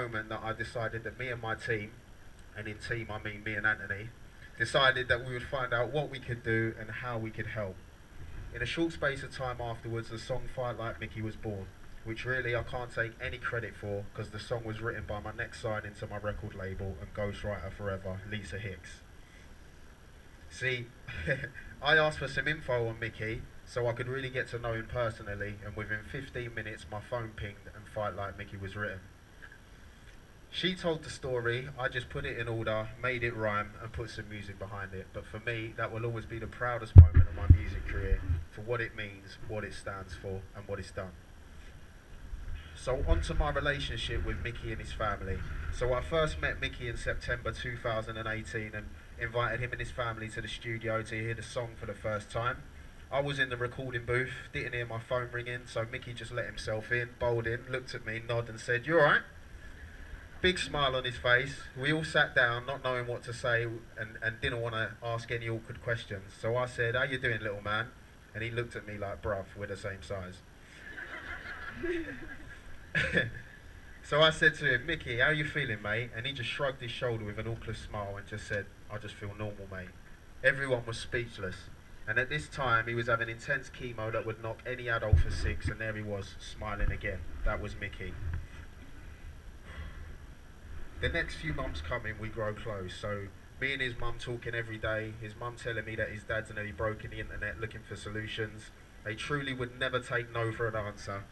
moment that I decided that me and my team, and in team I mean me and Anthony, decided that we would find out what we could do and how we could help. In a short space of time afterwards, the song Fight Like Mickey was born, which really I can't take any credit for because the song was written by my next signing to my record label and ghostwriter forever, Lisa Hicks. See, I asked for some info on Mickey so I could really get to know him personally, and within 15 minutes my phone pinged and Fight Like Mickey was written. She told the story, I just put it in order, made it rhyme and put some music behind it. But for me, that will always be the proudest moment of my music career, for what it means, what it stands for and what it's done. So on to my relationship with Mickey and his family. So I first met Mickey in September 2018 and invited him and his family to the studio to hear the song for the first time. I was in the recording booth, didn't hear my phone ringing, so Mickey just let himself in, bowled in, looked at me, nodded and said, "You alright?" Big smile on his face. We all sat down, not knowing what to say and didn't want to ask any awkward questions. So I said, "How you doing, little man?" And he looked at me like, "Bruv, we're the same size." So I said to him, "Mickey, how you feeling, mate?" And he just shrugged his shoulder with an awkward smile and just said, "I just feel normal, mate." Everyone was speechless. And at this time, he was having intense chemo that would knock any adult for six, and there he was, smiling again. That was Mickey. The next few months coming, we grow close. So me and his mum talking every day, his mum telling me that his dad's nearly broken the internet looking for solutions. They truly would never take no for an answer.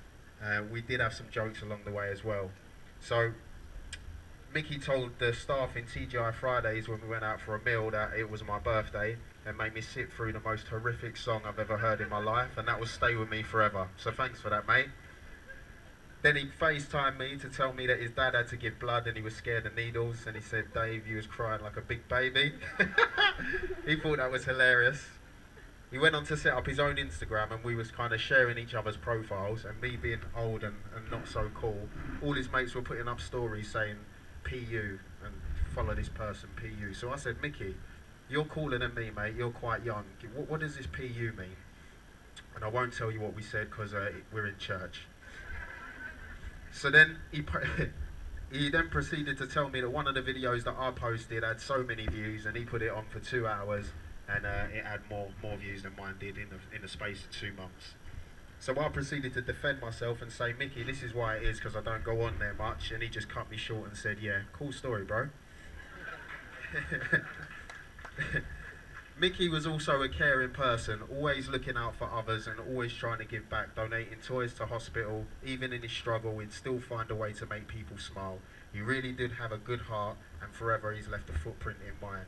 We did have some jokes along the way as well. So Mickey told the staff in TGI Fridays when we went out for a meal that it was my birthday and made me sit through the most horrific song I've ever heard in my life, and that will stay with me forever. So thanks for that, mate. Then he FaceTimed me to tell me that his dad had to give blood and he was scared of needles, and he said, "Dave, you was crying like a big baby." He thought that was hilarious. He went on to set up his own Instagram, and we was kind of sharing each other's profiles, and me being old and not so cool, all his mates were putting up stories saying PU and follow this person PU. So I said, "Mickey, you're cooler than me, mate, you're quite young. What does this PU mean?" And I won't tell you what we said because we're in church. So then he then proceeded to tell me that one of the videos that I posted had so many views, and he put it on for 2 hours, and it had more views than mine did in the space of 2 months. So I proceeded to defend myself and say, "Mickey, this is why it is, because I don't go on there much." And he just cut me short and said, "Yeah, cool story, bro." Mickey was also a caring person, always looking out for others and always trying to give back, donating toys to hospital. Even in his struggle, he'd still find a way to make people smile. He really did have a good heart, and forever he's left a footprint in mine.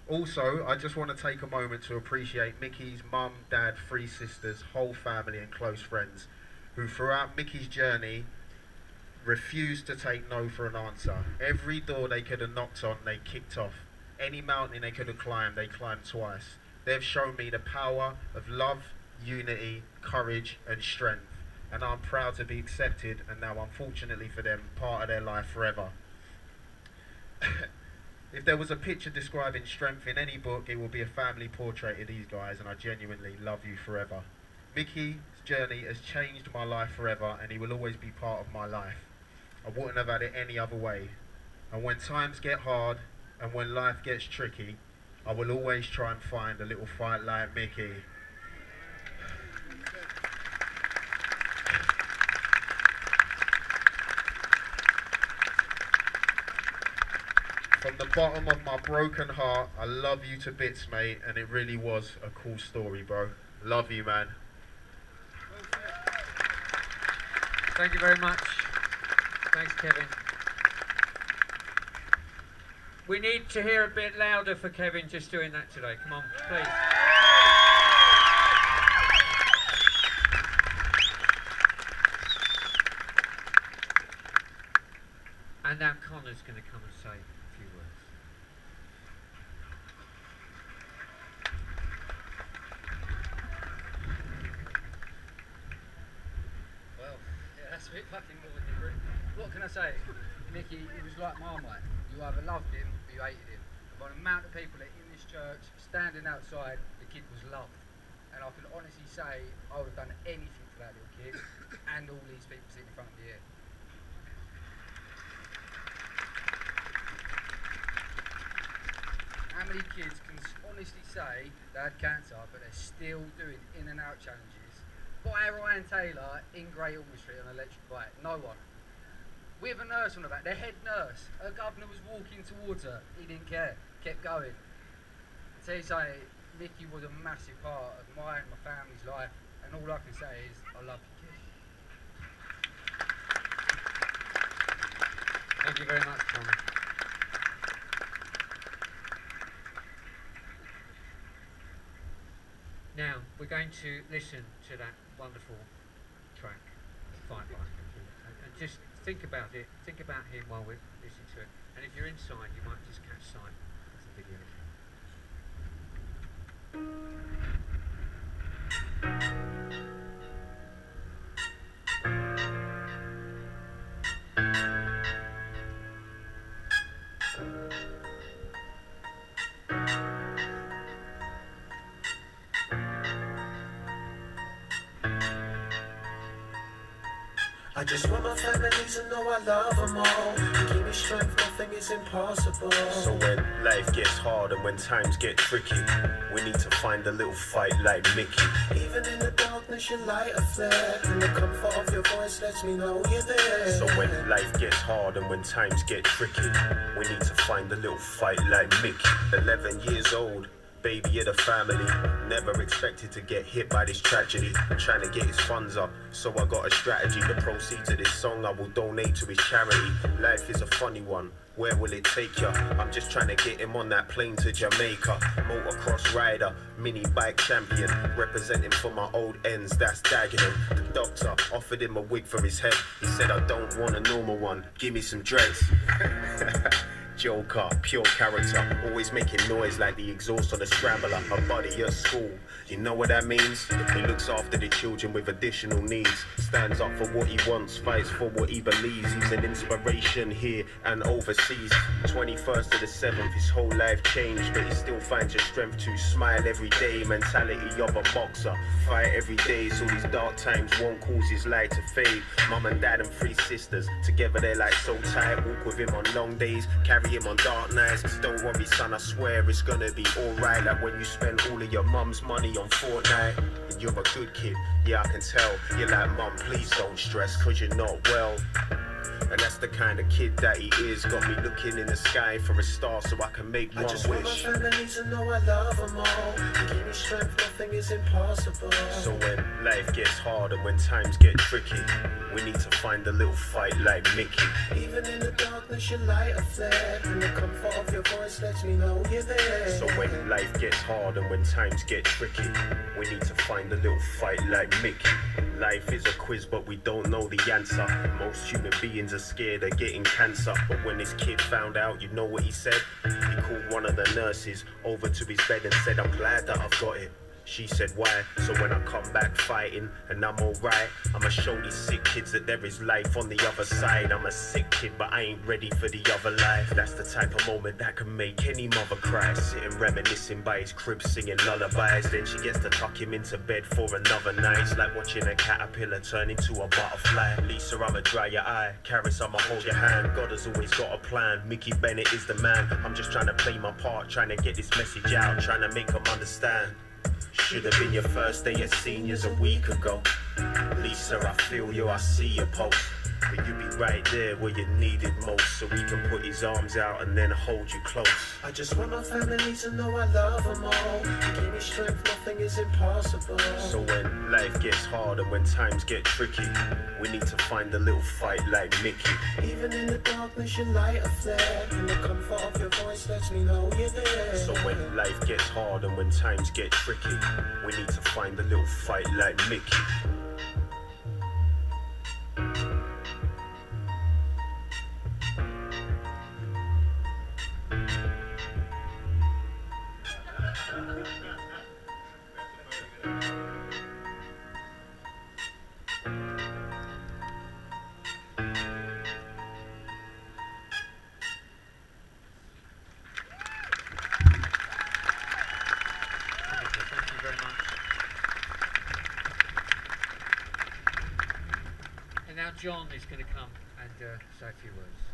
Also, I just want to take a moment to appreciate Mickey's mum, dad, 3 sisters, whole family and close friends, who throughout Mickey's journey refused to take no for an answer. Every door they could have knocked on, they kicked off. Any mountain they could have climbed, they climbed twice. They've shown me the power of love, unity, courage and strength, and I'm proud to be accepted and now, unfortunately for them, part of their life forever. If there was a picture describing strength in any book, it will be a family portrait of these guys, and I genuinely love you forever. Mickey's journey has changed my life forever, and he will always be part of my life. I wouldn't have had it any other way. And when times get hard, and when life gets tricky, I will always try and find a little fight like Mickey. From the bottom of my broken heart, I love you to bits, mate, and it really was a cool story, bro. Love you, man. Thank you very much. Thanks, Kevin. We need to hear a bit louder for Kevin just doing that today. Come on, please. And now Connor's going to come and say a few words. Well, yeah, that's a bit fucking more than you. What can I say? Mickey, he was like Marmite. You either loved him or you hated him. And by the amount of people that in this church, standing outside, the kid was loved. And I can honestly say I would have done anything for that little kid and all these people sitting in front of me here. kids can honestly say they had cancer, but they're still doing in and out challenges. By Ryan Taylor in Great Ormond Street on an electric bike. No one. With a nurse on the back, their head nurse. Her governor was walking towards her. He didn't care. Kept going. So you say, Mickey was a massive part of mine, my family's life, and all I can say is, I love you, kid. Thank you very much, Tom. Now, we're going to listen to that wonderful track, Fight Like a Kid. And just think about it, think about him while we're listening to it. And if you're inside, you might just catch sight of the video. I just want my family to know I love them all. Give me strength, nothing is impossible. So when life gets hard and when times get tricky, we need to find a little fight like Mickey. Even in the darkness you light a flare, and the comfort of your voice lets me know you're there. So when life gets hard and when times get tricky, we need to find a little fight like Mickey. 11 years old, baby of the family, never expected to get hit by this tragedy. Trying to get his funds up, so I got a strategy. The proceeds of this song I will donate to his charity. Life is a funny one, where will it take ya? I'm just trying to get him on that plane to Jamaica. Motocross rider, mini bike champion, representing for my old ends, that's Dagenham. The doctor offered him a wig for his head. He said, I don't want a normal one, give me some dreads. Joker, pure character, always making noise like the exhaust on a scrambler. A buddy at school, you know what that means? He looks after the children with additional needs, stands up for what he wants, fights for what he believes. He's an inspiration here and overseas. 21st to the 7th, his whole life changed, but he still finds the strength to smile every day. Mentality of a boxer, fight every day so these dark times won't cause his light to fade. Mum and dad and 3 sisters, together they're like so tight. Walk with him on long days, carry him on dark nights. Don't worry son, I swear it's gonna be alright. Like when you spend all of your mum's money on Fortnite. And you're a good kid, yeah I can tell. You're like, mum please don't stress cause you're not well. And that's the kind of kid that he is. Got me looking in the sky for a star so I can make one I just wish. want my family to know I love them all. Give me strength, nothing is impossible. So when life gets hard and when times get tricky, we need to find a little fight like Mickey. Even in the darkness you light a flare, and the comfort of your voice lets me know you're there. So when life gets hard and when times get tricky, we need to find a little fight like Mickey. Life is a quiz but we don't know the answer. Most human beings are scared of getting cancer, but when this kid found out, you know what he said? He called one of the nurses over to his bed and said, I'm glad that I've got it. She said why? So when I come back fighting and I'm alright, I'ma show these sick kids that there is life on the other side. I'm a sick kid but I ain't ready for the other life. That's the type of moment that can make any mother cry. Sitting reminiscing by his crib singing lullabies. Then she gets to tuck him into bed for another night. It's like watching a caterpillar turn into a butterfly. Lisa, I'ma dry your eye. Karis, I'ma hold your hand. God has always got a plan. Mickey Bennett is the man. I'm just trying to play my part, trying to get this message out, trying to make them understand. Should have been your first day at seniors a week ago. Lisa, I feel you, I see your post. But you be right there where you need it most, so he can put his arms out and then hold you close. I just want my family to know I love them all. Give me strength, nothing is impossible. So when life gets hard and when times get tricky, we need to find a little fight like Mickey. Even in the darkness you light a flare, and the comfort of your voice lets me know you're there. So when life gets hard and when times get tricky, we need to find a little fight like Mickey. Now John is going to come and say a few words.